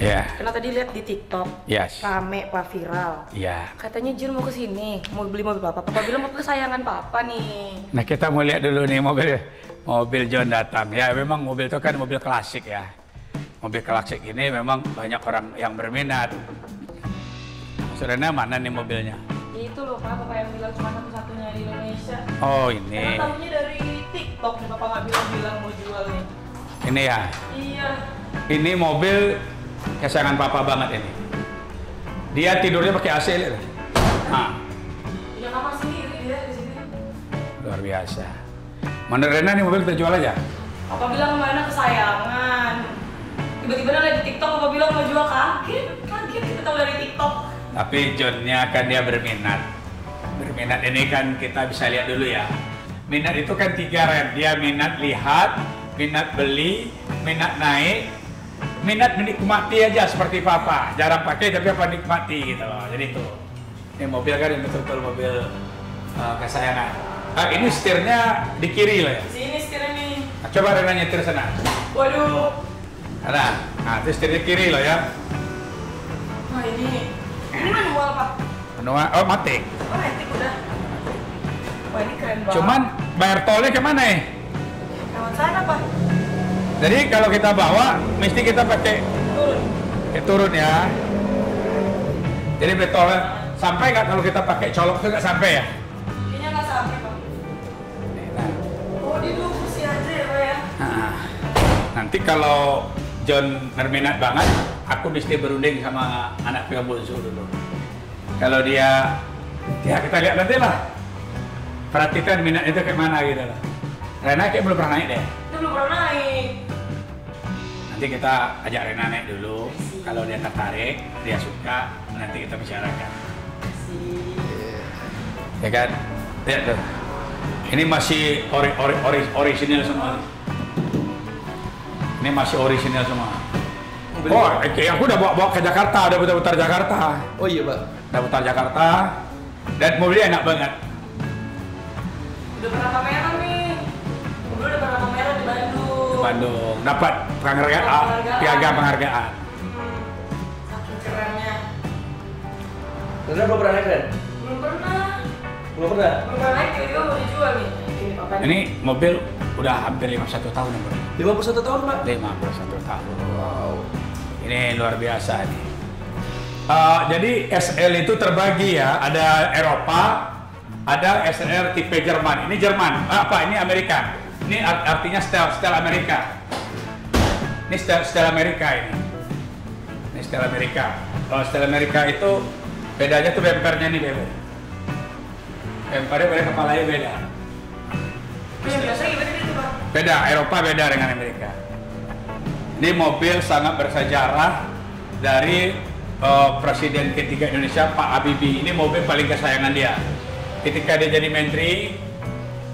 Iya. Karena tadi lihat di TikTok, Yes. rame Pak, viral. Iya. Katanya Jun mau ke sini, mau beli mobil Papa. Papa bilang mobil kesayangan Papa nih. Nah, kita mau lihat dulu nih mobil John datang. Ya, memang mobil itu kan mobil klasik ya. Mobil klasik ini memang banyak orang yang berminat. Sebenarnya mana nih mobilnya? Itu loh Pak, Papa yang bilang cuma satu-satunya di Indonesia. Oh, ini. Karena tahunya dari TikTok nih, Papa nggak bilang mau jual nih. Ini ya. Iya. Ini mobil kesayangan Papa banget ini. Dia tidurnya pakai AC lihat. Nah, Punya kamar sendiri dia di sini. luar biasa. Menurut Rena nih mobil kita jual aja. Papa bilang mana kesayangan. Tiba-tiba lihat di TikTok Papa bilang mau jual, kaget kita tahu dari TikTok. Tapi Johnnya kan dia berminat. Berminat ini kan kita bisa lihat dulu ya. Minat itu kan 3 rem. Dia minat lihat, minat beli, minat naik, minat menikmati aja seperti Papa. Jarang pakai tapi apa nikmati gitu loh. Jadi itu. Ini mobil kan betul-betul mobil kesayangan. Ini setirnya di kiri loh ya. Sini setirnya nih. Nah, coba Rena nyetir sana. Waduh. Nah, itu setir di kiri loh ya. Wah ini manual Pak. Manual, oh matic. Oh matic udah. Wah ini keren banget. Cuman bayar tolnya kemana ya? Lewat sana Pak. Jadi kalau kita bawa, mesti kita pakai Turun. turun ya. Jadi betulnya sampai nggak kalau kita pakai colok itu nggak sampai ya? Kayaknya nggak sampai Pak. Oh dia dulu kursi aja ya Pak ya. Nah, nanti kalau John berminat banget, aku mesti berunding sama anak yang bungsu dulu. Kalau dia, ya kita lihat nanti lah. Perhatikan minat itu kayak mana gitu loh. Rena kayak belum pernah naik deh. Dia belum pernah naik. Nanti kita ajak Rena naik dulu. Kalau dia tertarik, dia suka, nanti kita bicarakan. Ya kan? Lihat tuh. Ini masih original semua. Ini masih original semua. Oh, aku udah bawa ke Jakarta, udah putar-putar Jakarta. Oh iya Pak. Udah putar Jakarta. Dan mobilnya enak banget. Udah pernah pameran nih. Mobil udah pernah pameran di Bandung. Di Bandung. Dapat penghargaan, piagam penghargaan. Saking kerennya. Rena belum pernah naik Ren? Belum pernah. Belum pernah? Belum pernah naik, tiba-tiba mau dijual nih. Ini Papa nih. Ini mobil udah hampir 51 tahun ya, Bro. 51 tahun Pak? 51 tahun. Wow. Ini luar biasa nih. Jadi SL itu terbagi ya, ada Eropa, ada SL tipe Jerman. Ini Jerman, ini Amerika. Ini artinya style Amerika. Ini style Amerika ini. Ini style Amerika. Kalau style Amerika itu bedanya tuh bempernya nih beda. Bempernya beda, kepalanya beda. Yang biasa gimana itu Pak? Beda, Eropa beda dengan Amerika. Ini mobil sangat bersejarah dari Presiden ketiga Indonesia Pak Habibie. Ini mobil paling kesayangan dia. Ketika dia jadi Menteri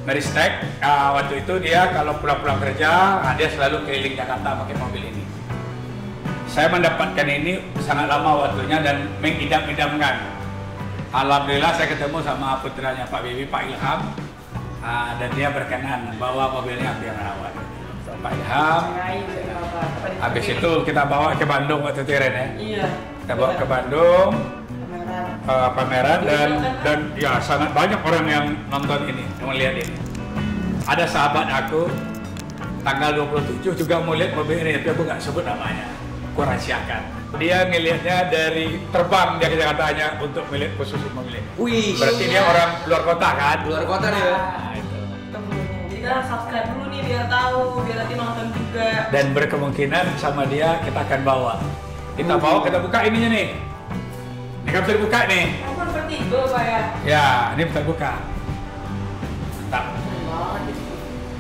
Meristek, waktu itu dia kalau pulang-pulang kerja, dia selalu keliling Jakarta pakai mobil ini. Saya mendapatkan ini sangat lama waktunya dan mengidam-idamkan. Alhamdulillah saya ketemu sama putranya Pak Habibie, Pak Ilham, dan dia berkenan bawa mobilnya biar rawat. Pak Ilham. Habis itu kita bawa ke Bandung waktu itu Ren ya. Iya. Kita bawa ke Bandung pameran Iya, dan ya sangat banyak orang yang nonton ini, yang melihat ini. Ada sahabat aku tanggal 27 juga mau lihat mobil ini, tapi aku nggak sebut namanya. Aku rahasiakan. Dia ngelihatnya dari terbang dia ke Jakarta hanya untuk melihat khusus mobil ini. Wih. Berarti dia orang luar kota kan? Luar kota nih ya. Nah, itu. Jadi kita harus subscribe dulu nih biar tahu, biar nanti nonton juga. Dan berkemungkinan sama dia kita akan bawa. Kita bawa, kita buka ininya nih. Ini kan bisa dibuka nih. Oh kan vertigo Pak ya? Ya, ini bisa buka. Mantap.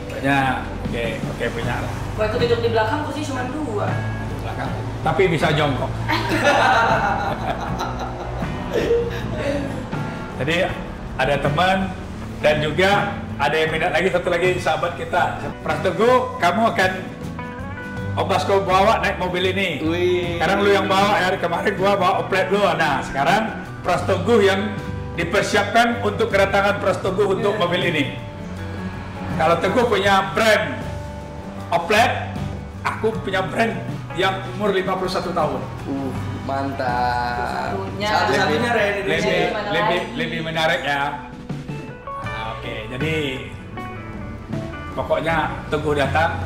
Pokoknya oke punya lah. Waktu duduk di belakang kursi cuma 2. Belakang. Tapi bisa jongkok. Jadi ada teman dan juga ada yang minat lagi, satu lagi sahabat kita. Pras Teguh, kamu akan Om Basko bawa naik mobil ini. Wih. Sekarang lu yang bawa ya, kemarin gua bawa oplet lu. Nah sekarang Pras Teguh yang dipersiapkan untuk kedatangan Pras Teguh untuk mobil ini. Kalau Teguh punya brand oplet, aku punya brand yang umur 51 tahun. Mantap. Satu-satunya. Satu-satunya Ren Indonesia. Lebih menarik ya. Nah, oke, jadi pokoknya tunggu datang.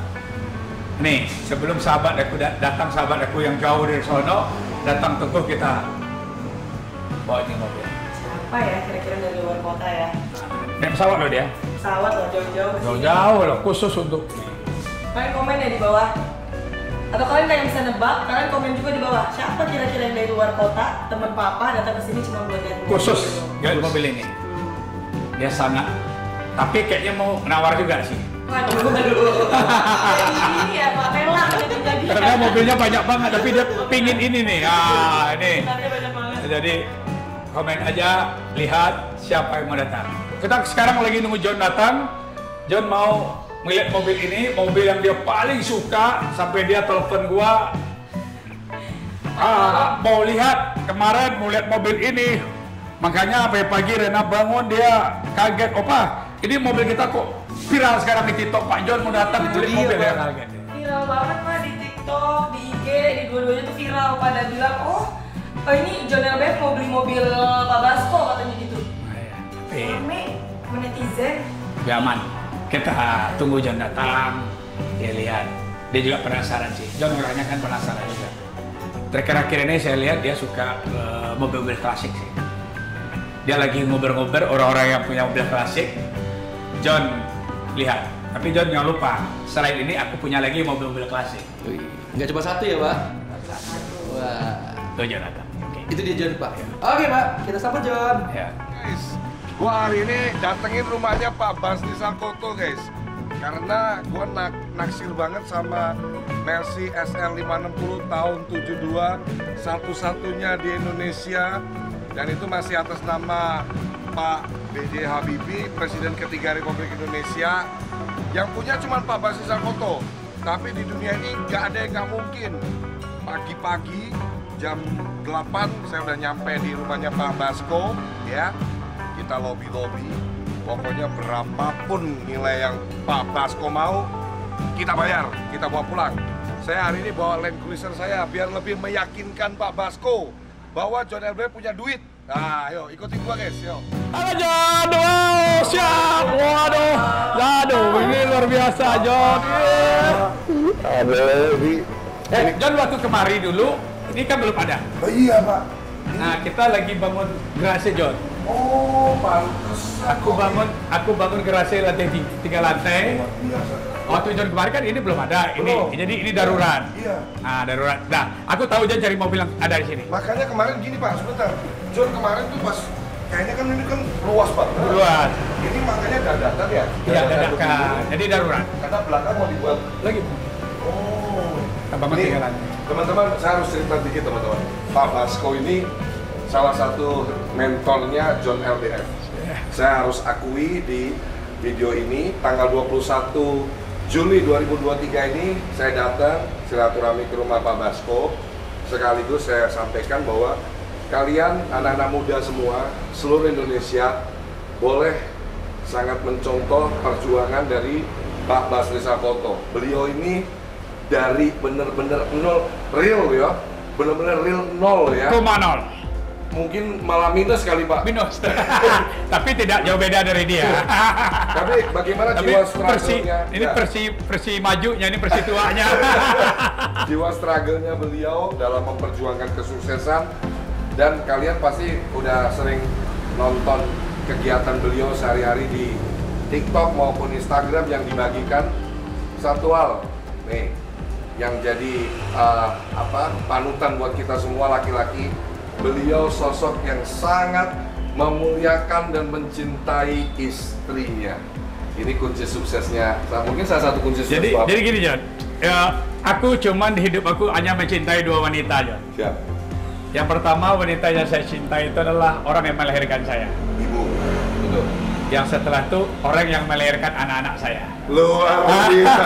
Nih, sebelum sahabat aku datang, sahabat aku yang jauh dari sono datang, tunggu kita bawa ini mobil. Siapa ya kira-kira dari luar kota ya? Naik pesawat loh dia. Pesawat loh jauh-jauh. Jauh-jauh loh, khusus untuk. Kalian komen ya di bawah. Atau kalian kayak bisa nebak, kalian komen juga di bawah. Siapa kira-kira yang dari luar kota, teman papa datang ke sini cuma buat lihat mobil Khusus gitu. lihat mobil ini. Dia sangat, tapi kayaknya mau nawar juga sih. Waduh. Jadi ini ya Pak Rela jadi. Karena mobilnya banyak banget, tapi dia pingin ini nih. Ah, ini. Bentarnya banyak banget. Jadi komen aja, lihat siapa yang mau datang. Kita sekarang lagi nunggu John datang. John mau melihat mobil ini, mobil yang dia paling suka, sampai dia telepon gua. Mau lihat, kemarin mau lihat mobil ini. Makanya pagi Rena bangun dia kaget, opa, ini mobil kita kok viral sekarang di TikTok. Pak John mau datang beli mobil ya, kaget. Viral banget Pak di TikTok, di IG, di dua-duanya tuh viral. Pada bilang, oh ini John LBF mau beli mobil Pak Basko katanya gitu. Rame sama netizen. Biar aman. Kita tunggu John datang, dia lihat. Dia juga penasaran sih. John orangnya kan penasaran juga. Terakhir-akhir ini saya lihat dia suka mobil-mobil klasik sih. Dia lagi ngobrol-ngobrol orang-orang yang punya mobil klasik. John lihat. Tapi John jangan lupa, selain ini aku punya lagi mobil-mobil klasik. Wih, nggak cuma satu ya Pak? Wah. Tuh John datang. Oke. Itu dia John Pak. Oke Pak, kita sapa John. Ya. Guys, gua hari ini datengin rumahnya Pak Basri Sakoto guys. Karena gua naksir banget sama Mercy SL 560 tahun 72, satu-satunya di Indonesia, dan itu masih atas nama Pak B.J. Habibie, Presiden ketiga Republik Indonesia. Yang punya cuma Pak Basri Sakoto. Tapi di dunia ini nggak ada yang nggak mungkin. Pagi-pagi jam 8 saya udah nyampe di rumahnya Pak Basko, ya. Kita lobby-lobby, pokoknya berapapun nilai yang Pak Basko mau, kita bayar, kita bawa pulang. Saya hari ini bawa Land Cruiser saya biar lebih meyakinkan Pak Basko bahwa John LBF punya duit. Nah, ayo ikutin gua guys, yuk. Halo John, wow, siap, waduh, ini luar biasa John. John waktu kemari dulu, ini kan belum ada. Oh iya Pak. Nah kita lagi bangun garasi John. Oh, pantes. Aku bangun garasi lantai 3 lantai. Waktu John kemarin kan ini belum ada, jadi ini darurat. Iya. Nah darurat. Nah aku tahu John cari mobil yang ada di sini. Makanya kemarin gini Pak, sebentar. John kemarin tuh pas kayaknya kan ini kan luas banget. Luas. Ini makanya dadakan ya? Iya dadakan. Jadi darurat. Karena belakang mau dibuat. Lagi. Oh. Tambah Ini, tiga lantai. teman-teman, saya harus cerita dikit teman-teman. Pak Basko ini salah satu mentornya John LBF. Saya harus akui di video ini tanggal 21 Juli 2023 ini saya datang silaturahmi ke rumah Pak Basko. Sekaligus saya sampaikan bahwa kalian anak-anak muda semua seluruh Indonesia boleh sangat mencontoh perjuangan dari Pak Basri Sakoto. Beliau ini dari bener-bener nol, real ya, bener-bener real nol ya. Koma nol. Mungkin malah minus kali Pak. Minus. Tapi tidak jauh beda dari dia. Tapi bagaimana Tapi jiwa struggle-nya? ini Ya. versi majunya, ini versi tuanya. Jiwa struggle-nya beliau dalam memperjuangkan kesuksesan, dan kalian pasti udah sering nonton kegiatan beliau sehari-hari di TikTok maupun Instagram yang dibagikan. Satu hal nih yang jadi panutan buat kita semua laki-laki, beliau sosok yang sangat memuliakan dan mencintai istrinya. Ini kunci suksesnya. Mungkin salah satu kunci sukses Bapak. Jadi gini John, ya, aku cuman di hidup aku hanya mencintai 2 wanita John. Siap. Yang pertama wanita yang saya cintai itu adalah orang yang melahirkan saya. Ibu. Betul. Yang setelah itu orang yang melahirkan anak-anak saya. Luar biasa.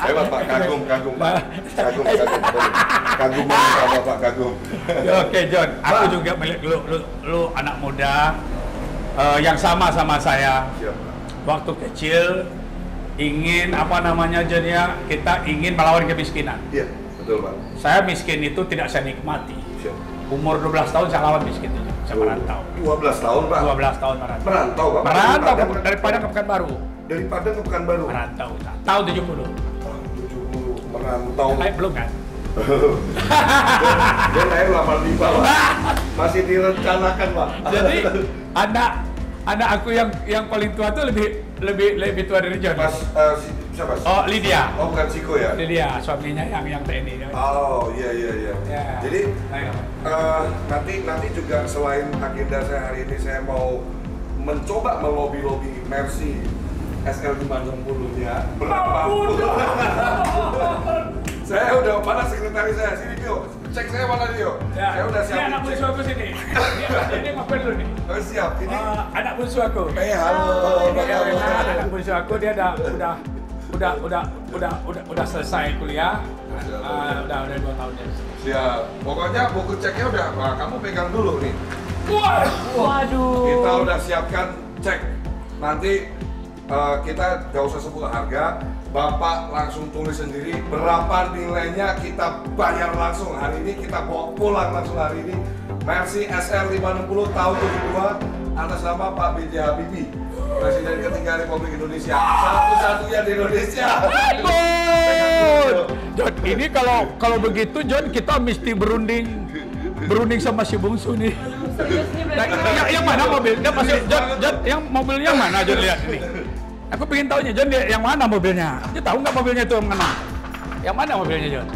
Hebat Pak, kagum banget sama Pak, kagum. Oke John, aku juga melihat lu anak muda yang sama saya. Siap. Waktu kecil ingin John ya, kita ingin melawan kemiskinan. Iya. Betul, Pak. Saya miskin itu tidak saya nikmati. Siap. Umur 12 tahun saya lawan miskin itu. Saya merantau. 12 tahun, Pak. 12 tahun merantau. Merantau, Pak. Merantau dari Padang ke Pekanbaru. Dari Padang ke Pekanbaru. Merantau. Tahun 70. 70 merantau. Naik belum kan? Dia naik 85, Pak. Masih direncanakan, Pak. Jadi anak aku yang paling tua tuh lebih tua dari John. Mas siapa? Oh, Lydia. Oh, bukan Ciko ya? Lydia, suaminya yang TNI. Oh, iya. Ya. Jadi nanti juga selain agenda saya hari ini, saya mau mencoba melobi Mercy SL560-nya berapapun. Saya udah, mana sekretaris saya? Sini Dio, cek saya mana Dio? Ya. Saya udah siap. Ini anak bungsu aku sini. Dia ngapain dulu nih? Oh, siap. Ini Anak bungsu aku. halo. Anak bungsu aku dia udah selesai kuliah. Udah 2 tahun ya. Siap. Pokoknya buku ceknya udah, kamu pegang dulu nih. Waduh. Kita udah siapkan cek. Nanti kita gak usah sebut harga. Bapak langsung tulis sendiri berapa nilainya, kita bayar langsung hari ini, kita bawa pulang langsung hari ini. Mercy SL 560 tahun 72 atas nama Pak B.J. Habibie, Presiden ketiga Republik Indonesia, satu-satunya di Indonesia. John, ini kalau begitu John, kita mesti berunding sama si bungsu nih. Serius nih berarti. Yang mana mobilnya? John, yang mobilnya mana John, lihat ini. Aku pengen tahunya John, yang mana mobilnya? Dia tahu nggak mobilnya itu yang mana? Yang mana mobilnya John?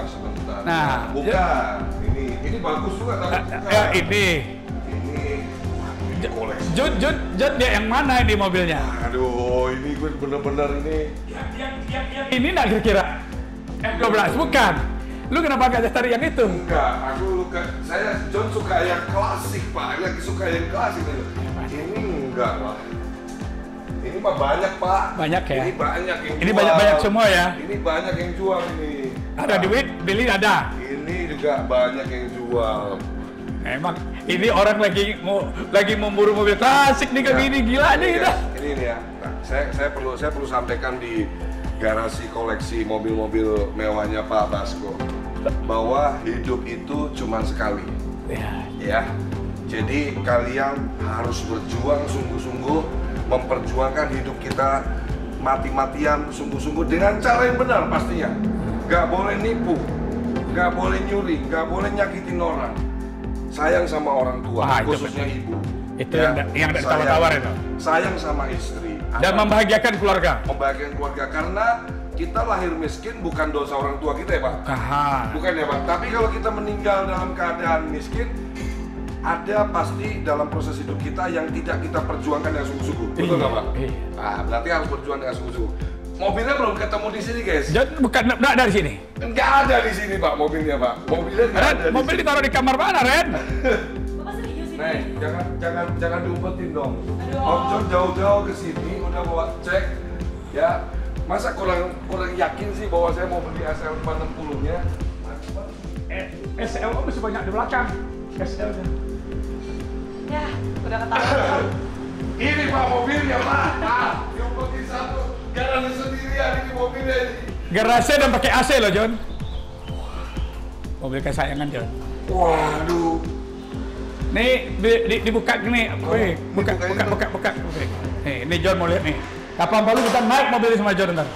Sebentar. Nah, bukan. Ini bagus juga tapi ini. Ini koleksi. John, dia yang mana ini mobilnya? Aduh, ini gue bener-bener ini. Yang ini nggak kira-kira? F12 bukan. Lu kenapa nggak cari yang itu? Enggak, saya John suka yang klasik, Pak. Lagi suka yang klasik. Ini enggak, Pak. Ini mah banyak, Pak. Banyak ya? Ini banyak yang Ini jual. banyak semua ya? Ini banyak yang jual ini. Ada duit, beli ada. Ini juga banyak yang jual. Emang ini orang lagi mau buru mobil klasik nih kayak gini, gila nih kita. Ini nih ya. Nah, saya perlu sampaikan di garasi koleksi mobil-mobil mewahnya Pak Basko bahwa hidup itu cuma sekali. Ya. Jadi kalian harus berjuang sungguh-sungguh memperjuangkan hidup kita mati-matian sungguh-sungguh dengan cara yang benar pastinya. Gak boleh nipu, gak boleh nyuri, gak boleh nyakitin orang. Sayang sama orang tua, khususnya ibu. Itu yang ada tawar-tawar itu. Sayang sama istri. Dan membahagiakan keluarga. Membahagiakan keluarga karena kita lahir miskin bukan dosa orang tua kita ya Pak. Bukan ya Pak. Tapi kalau kita meninggal dalam keadaan miskin, ada pasti dalam proses hidup kita yang tidak kita perjuangkan dengan sungguh-sungguh. Betul nggak Pak? Nah, berarti harus berjuang dengan sungguh-sungguh. Mobilnya belum ketemu di sini guys. Bukan, nggak ada di sini. Nggak ada di sini Pak mobilnya Pak. Mobilnya nggak ada. Mobil ditaruh di kamar mana Ren? Bapak serius ini? Nih, jangan diumpetin dong. Om John jauh-jauh ke sini udah bawa cek, ya. Masa kurang yakin sih bahwa saya mau beli SL 560-nya? SL masih banyak di belakang. SL-nya. Ya, udah ketahuan. Ini Pak mobilnya Pak. Diumpetin satu, garasi sendirian ini mobilnya ini. Garasi dan pakai AC loh John. Mobil kesayangan John. Waduh. Nih dibuka nih, buka. Nih, ini John mau lihat nih. Kapan baru kita naik mobil ini sama John ntar?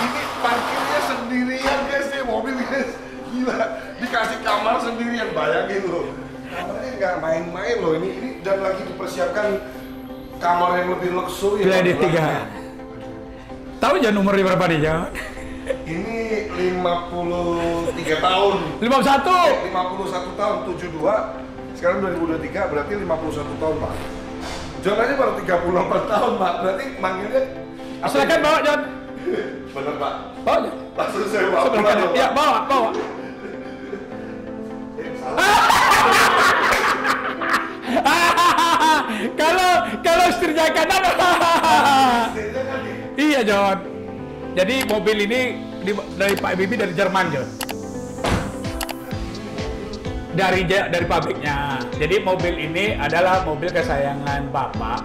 Ini parkirnya sendirian guys nih mobil guys. Gila, dikasih kamar sendirian, bayangin loh. Kamarnya nggak main-main loh ini dan lagi dipersiapkan kamar yang lebih luxury. Pilih 3. Tahu John umurnya berapa nih John? Ini 53 tahun. 51. 51 tahun, 72. Sekarang 2023 berarti 51 tahun, Pak. John aja baru 34 tahun, Pak. Berarti manggilnya Silakan bawa John. Bener, Pak. Bawa John. Langsung saya bawa Sebelah pulang, kanan. Pak. Ya, bawa. Kalau setirnya kanan. Iya John. Jadi mobil ini dari Pak Habibie dari Jerman John. Dari pabriknya. Jadi mobil ini adalah mobil kesayangan Bapak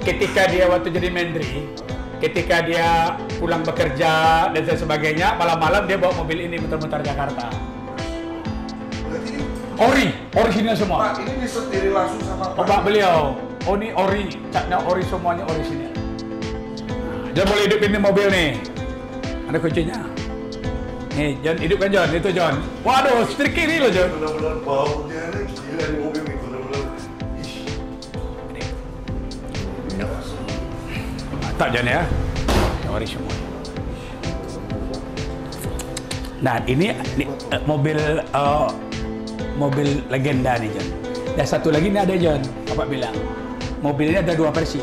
ketika dia waktu jadi Menteri. ketika dia pulang bekerja dan sebagainya, malam-malam dia bawa mobil ini muter-muter Jakarta. Orisinil semua. Pak, ini disetiri langsung sama Pak beliau. Oh ini ori, catnya ori, semuanya orisinil. John boleh hidupin ini mobil nih. Ada kuncinya. Nih, John hidupkan John, itu John. Waduh, setir kiri loh John. Benar-benar baunya nih gila di mobil ini, benar-benar. Mantap John ya. Ori semua. Nah ini mobil legenda nih John. Dan satu lagi nih ada John, Bapak bilang. Mobil ini ada 2 versi.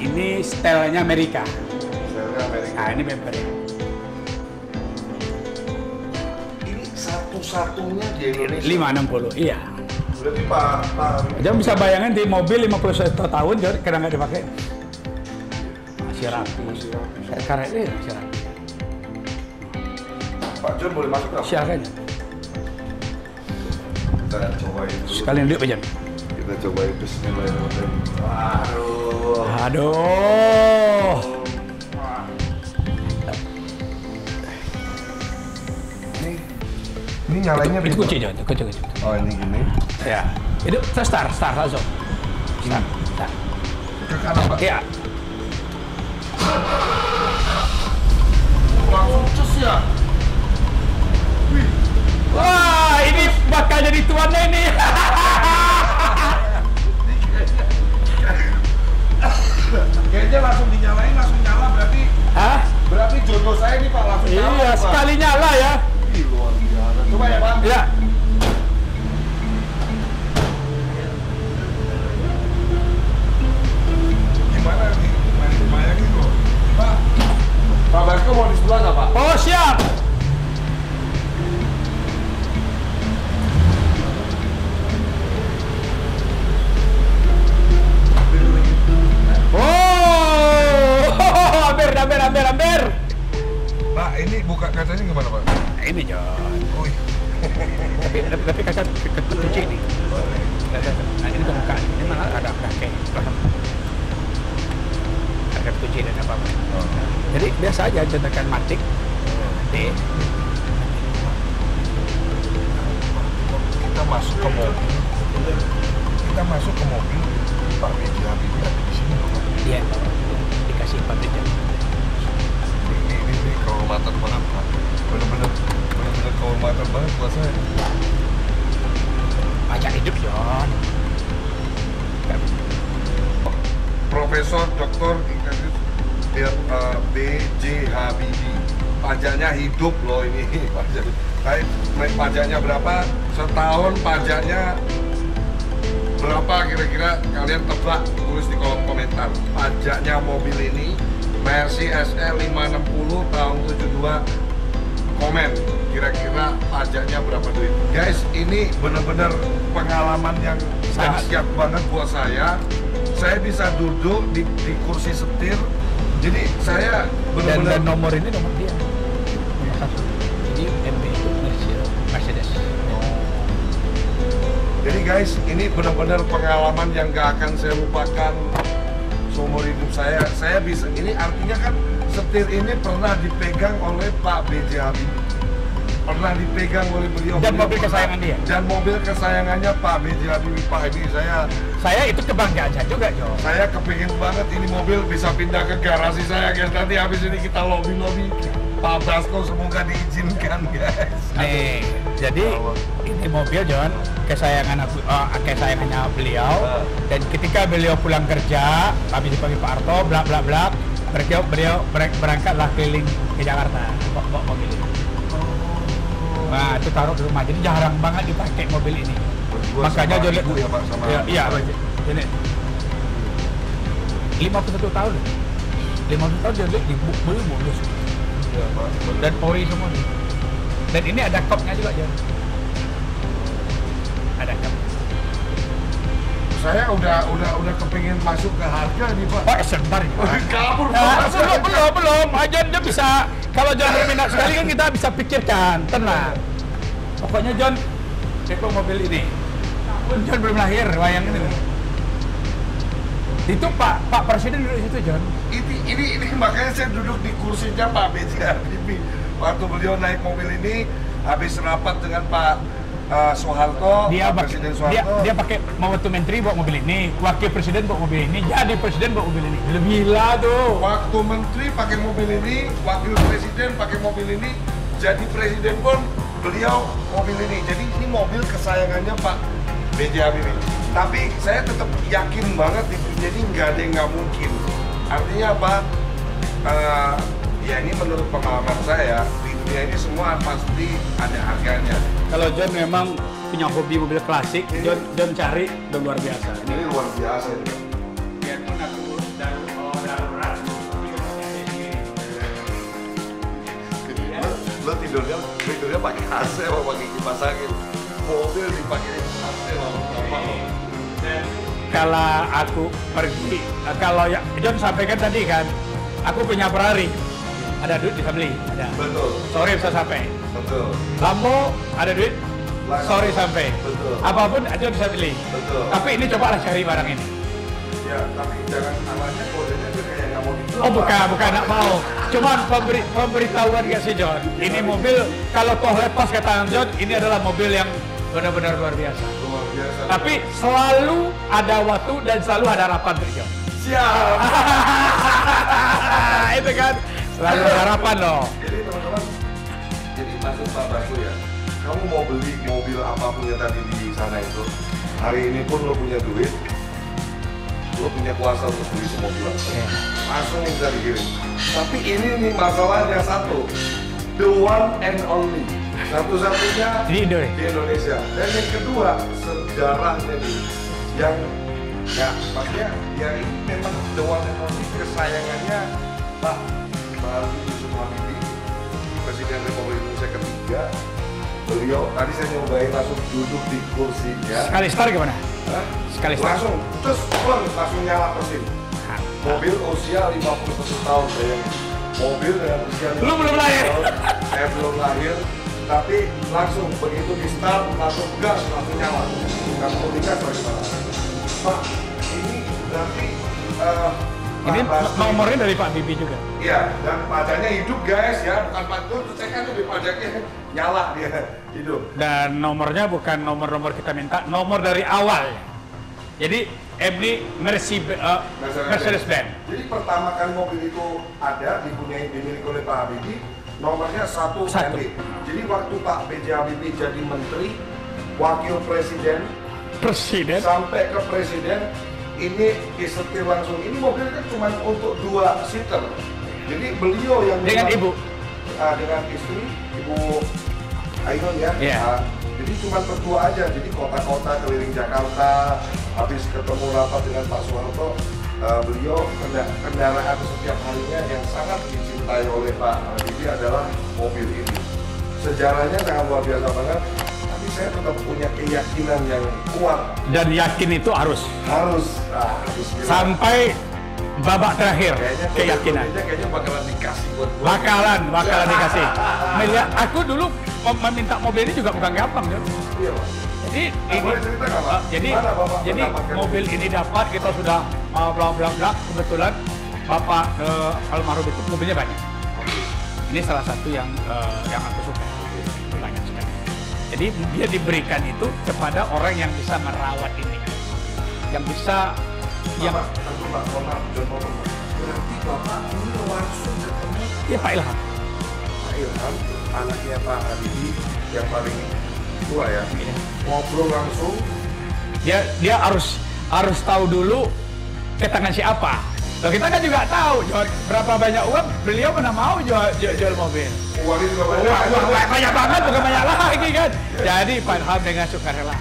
Ini stylenya Amerika. Stylenya Amerika. Nah ini bumper. Ini satu-satunya di Indonesia. 560, iya. Berarti Pak. Jangan bisa bayangin di mobil 51 tahun John, karena nggak dipakai. Masih rapi. Karena ini masih rapi. Pak John boleh masuk nggak? Silakan. Kita cobain dulu. Sekalian duduk John. Kita cobain bismillahirrahmanirrahim. Aduh. Aduh. Ini nyalainnya Itu kunci John, kunci. Oh ini gini. Ya. Itu start langsung. Start. Ke kanan Pak. Iya. Langsung cus ya. Wah, ini bakal jadi tuannya ini. Kayaknya langsung dinyalain, langsung nyala berarti. Hah? Berarti jodoh saya ini Pak langsung nyala. Iya, Pak. sekali nyala ya. Ih, luar biasa. Coba ya Pak. Ya. Gimana nih? Bayangin loh. Pak Basko mau di sebelah nggak Pak? Oh, siap. Oh, hampir. Pak, ini buka kacanya gimana Pak? Ini John. Oh, iya. Tapi kaca kunci ini. Nah, ini bukan. Ini malah ada kakek. Ada kunci dan apa-apa. Jadi biasa aja tekan matik. Nanti Kita masuk ke mobil. Pak B.J. Habibie ada di sini loh Pak. dia dikasih pabrik John. Ini kehormatan banget Pak. Bener-bener kehormatan banget buat saya. Pajak hidup John. Profesor Dr. Ignatius B.J. Habibie. Pajaknya hidup loh ini. Pajaknya berapa? Setahun pajaknya berapa kira-kira kalian tebak, tulis di kolom komentar. Pajaknya mobil ini Mercy SL 560 tahun 72, komen kira-kira pajaknya berapa duit. Guys, ini bener-bener pengalaman yang dahsyat banget buat saya. Saya bisa duduk di kursi setir, jadi saya Dan bener-bener nomor ini nomor dia. Nomor 1. Jadi MB itu Mercedes. Jadi guys, ini benar-benar pengalaman yang gak akan saya lupakan seumur hidup saya. Saya bisa, ini artinya kan setir ini pernah dipegang oleh Pak B.J. Habibie. Pernah dipegang oleh beliau. Dan mobil kesayangan dia. Dan mobil kesayangannya Pak B.J. Habibie. Pak, ini Saya itu kebanggaan saya juga, Jo. saya kepingin banget ini mobil bisa pindah ke garasi saya guys. Nanti habis ini kita lobby-lobby. Pak Basko semoga diizinkan guys. Nih, jadi ini mobil John kesayangannya beliau. Dan ketika beliau pulang kerja, habis dipanggil Pak Arto, bla bla bla, beliau berangkatlah keliling ke Jakarta, bawa mobil ini. Nah, itu taruh di rumah. Jadi jarang banget dipakai mobil ini. Berdua Makanya sama John ibu ya Pak, sama iya, ini 51 tahun. 51 tahun John lihat di mobil mulus. ya, Pak. Dan ori semua nih. Dan ini ada kopnya juga John. Ada kop. Saya udah kepingin masuk ke harga nih Pak. Oh, sebentar ya. Kabur Nah, Pak. belum. John bisa. Kalau John berminat sekali kan kita bisa pikirkan, tenang. Pokoknya John, cek mobil ini. John belum lahir, wayang ini. Itu Pak Presiden duduk di situ, John. Ini makanya saya duduk di kursinya Pak B.J. Habibie. Waktu beliau naik mobil ini, habis rapat dengan Pak Soeharto, Presiden Soeharto. Dia pakai waktu menteri bawa mobil ini, wakil presiden bawa mobil ini, jadi presiden bawa mobil ini. Gila tuh. Waktu menteri pakai mobil ini, wakil presiden pakai mobil ini, jadi presiden pun beliau mobil ini. Jadi ini mobil kesayangannya Pak B.J. Habibie. Tapi saya tetap yakin banget di dunia ini nggak ada yang nggak mungkin. Artinya apa? Ya ini menurut pengalaman saya, di dunia ini semua pasti ada harganya. Kalau John memang punya hobi mobil klasik, John cari udah luar biasa. Ini luar biasa ini. Biarpun aku darurat, Lo tidurnya pakai AC apa pakai kipas angin? Mobil dipakai AC apa? Kalau aku pergi, kalau ya John sampaikan tadi kan, aku punya Ferrari, ada duit bisa beli, ada. Betul. Sorry bisa sampai. Betul. Lambo ada duit, sorry sampai. Betul. Apapun John bisa beli. Betul. Tapi ini cobalah cari barang ini. Ya, tapi jangan namanya kodenya tuh kayak nggak mau dijual. Oh bukan nak mau. Cuman pemberitahuan gak sih John? Ini mobil kalau toh lepas ke tangan John, ini adalah mobil yang benar-benar luar biasa. Luar biasa. Tapi selalu ada waktu dan selalu ada harapan untuk John. Siap. Itu kan selalu ada harapan loh. Jadi teman-teman, jadi maksud Pak Basu ya, kamu mau beli mobil apapun yang tadi di sana itu, hari ini pun lo punya duit, lo punya kuasa untuk beli semua mobil, langsung bisa dikirim. Tapi ini nih masalahnya satu, the one and only, satu-satunya Di Indonesia. Dan yang kedua, sejarahnya nih, yang ya maksudnya ya ini memang the one and only, kesayangannya Pak Yusuf Habibie, Presiden Republik Indonesia ketiga. Beliau tadi saya nyobain langsung duduk di kursinya. Sekali start gimana? Hah? Sekali start. Langsung nyala mesin. Mobil usia 51 tahun, bayangin. Mobil dengan usia 51 Lu belum lahir. tahun, saya belum lahir, tapi langsung begitu di start, langsung gas, langsung nyala. Kamu mau digas bagaimana? Pak, ini berarti Ini nomornya dari Pak Bibi juga. iya, dan pajaknya hidup guys ya, bukan patut, saya kan lebih pajaknya nyala dia, hidup. Dan nomornya bukan nomor-nomor kita minta, nomor dari awal. Jadi ini Mercedes-Benz. Jadi pertama kali mobil itu ada, dimiliki oleh Pak Habibie, nomornya 1 Satu. MB. Jadi waktu Pak B.J. Habibie jadi menteri, wakil presiden, sampai ke presiden, ini disetir langsung. Ini mobil kan cuma untuk 2 seater. Jadi beliau yang Dengan ibu? Dengan istri, Ibu Ainun ya. Iya. Jadi cuma berdua aja. Jadi kota-kota keliling Jakarta. Habis ketemu rapat dengan Pak Soeharto, beliau kendaraan setiap harinya yang sangat dicintai oleh Pak Habibie adalah mobil ini. Sejarahnya sangat luar biasa banget. Saya tetap punya keyakinan yang kuat Dan yakin itu harus sampai sampai babak terakhir. Keyakinan kayaknya bakalan dikasih buat gue. bakalan dikasih. Melihat aku dulu meminta mobil ini juga bukan gampang John. Iya, Pak. Jadi Nah, ini boleh cerita nggak, Pak? jadi Gimana Bapak jadi mendapatkan mobil ini dapat, kita sudah bla bla bla, kebetulan Bapak almarhum itu mobilnya banyak. Ini salah satu yang aku suka, banyak sekali. Jadi dia diberikan itu kepada orang yang bisa merawat ini, yang bisa yang Tentu Pak, berarti Bapak ini langsung ketemu ya Pak Ilham. Pak Ilham, anaknya Pak Habibie yang paling tua ya, ngobrol langsung. Dia harus tahu dulu ke tangan siapa. Loh, kita kan juga tahu berapa banyak uang beliau pernah mau jual mobil. Uangnya juga Uang banyak banget, bukan banyak lagi kan. Jadi Pak Ilham dengan sukarela,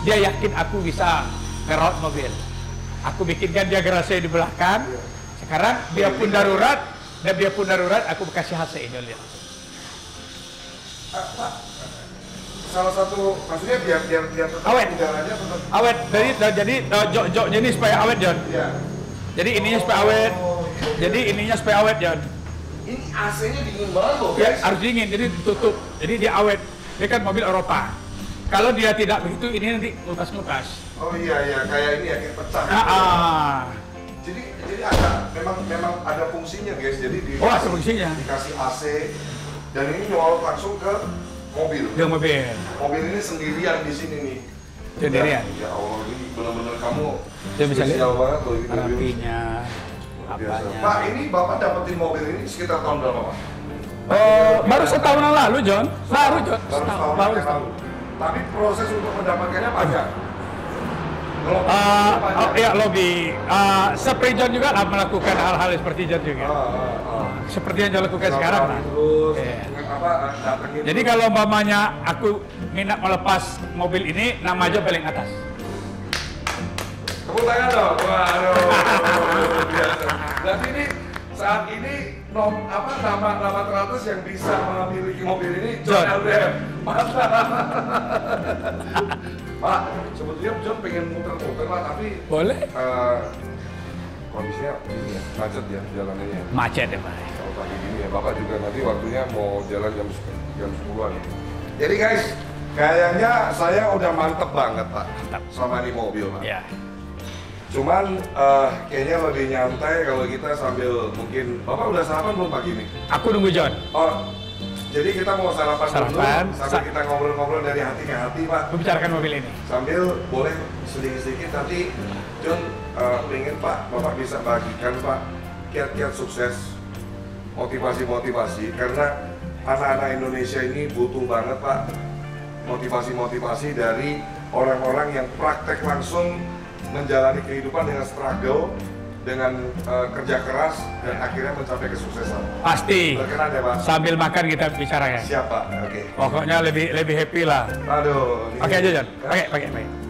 dia yakin aku bisa ngerawat mobil. Aku bikinkan dia garasi di belakang. Sekarang dia pun darurat, aku kasih AC ini lihat. Salah satu maksudnya biar tetap Awet. udaranya tetap Awet, jadi joknya ini supaya awet John. ya. Jadi ininya supaya awet. Jadi ininya supaya awet John. Ini AC-nya dingin banget loh Ya, guys. harus dingin, jadi ditutup. Jadi dia awet. Dia kan mobil Eropa. Kalau dia tidak begitu, ini nanti ngelukas-ngelukas. Oh iya, kayak ini ya, kayak pecah. Jadi memang ada fungsinya guys. Jadi ada fungsinya. Dikasih AC dan ini nyolot langsung ke mobil. Ke mobil. Mobil ini sendirian di sini nih. Sendirian. Ya Allah, ini benar-benar kamu Dia bisa lihat spesial banget loh ini mobil. rapinya, Biasa. apanya. Pak, ini Bapak dapetin mobil ini sekitar tahun berapa, Pak? Baru setahunan lalu, John. Baru, John. Baru setahun lalu. Tapi proses untuk mendapatkannya panjang. Ya lobby. Seperti John juga lah melakukan hal-hal seperti John juga. Seperti yang John lakukan sekarang. Terus, Iya. datengin. Jadi kalau umpamanya aku minat melepas mobil ini, nama John paling atas. Tepuk tangan dong. Waduh. Biasa. Berarti ini saat ini nama teratas yang bisa memiliki mobil ini John LDM. Mantap. Pak, sebetulnya John pengen muter-muter lah, tapi Boleh? kondisinya ini ya, macet ya jalanannya. Macet ya, Pak. Kalau pagi gini ya, Bapak juga nanti waktunya mau jalan jam 10-an. Jadi guys, kayaknya saya udah mantep banget Pak sama ini mobil Pak. Ya. Cuman kayaknya lebih nyantai kalau kita sambil mungkin, Bapak udah sarapan belum pagi nih? Aku nunggu John. Oh, jadi kita mau sarapan dulu sambil kita ngobrol-ngobrol dari hati ke hati Pak. Membicarakan mobil ini. Sambil boleh sedikit-sedikit nanti John pengen Pak, Bapak bisa bagikan Pak kiat-kiat sukses, motivasi-motivasi, karena anak-anak Indonesia ini butuh banget Pak motivasi-motivasi dari orang-orang yang praktek langsung menjalani kehidupan dengan struggle, dengan kerja keras dan akhirnya mencapai kesuksesan. Pasti. Berkenan ya Pak? Sambil makan kita bicara ya. Siap Pak, oke. Pokoknya lebih happy lah. Aduh. Pakai aja John. Pakai.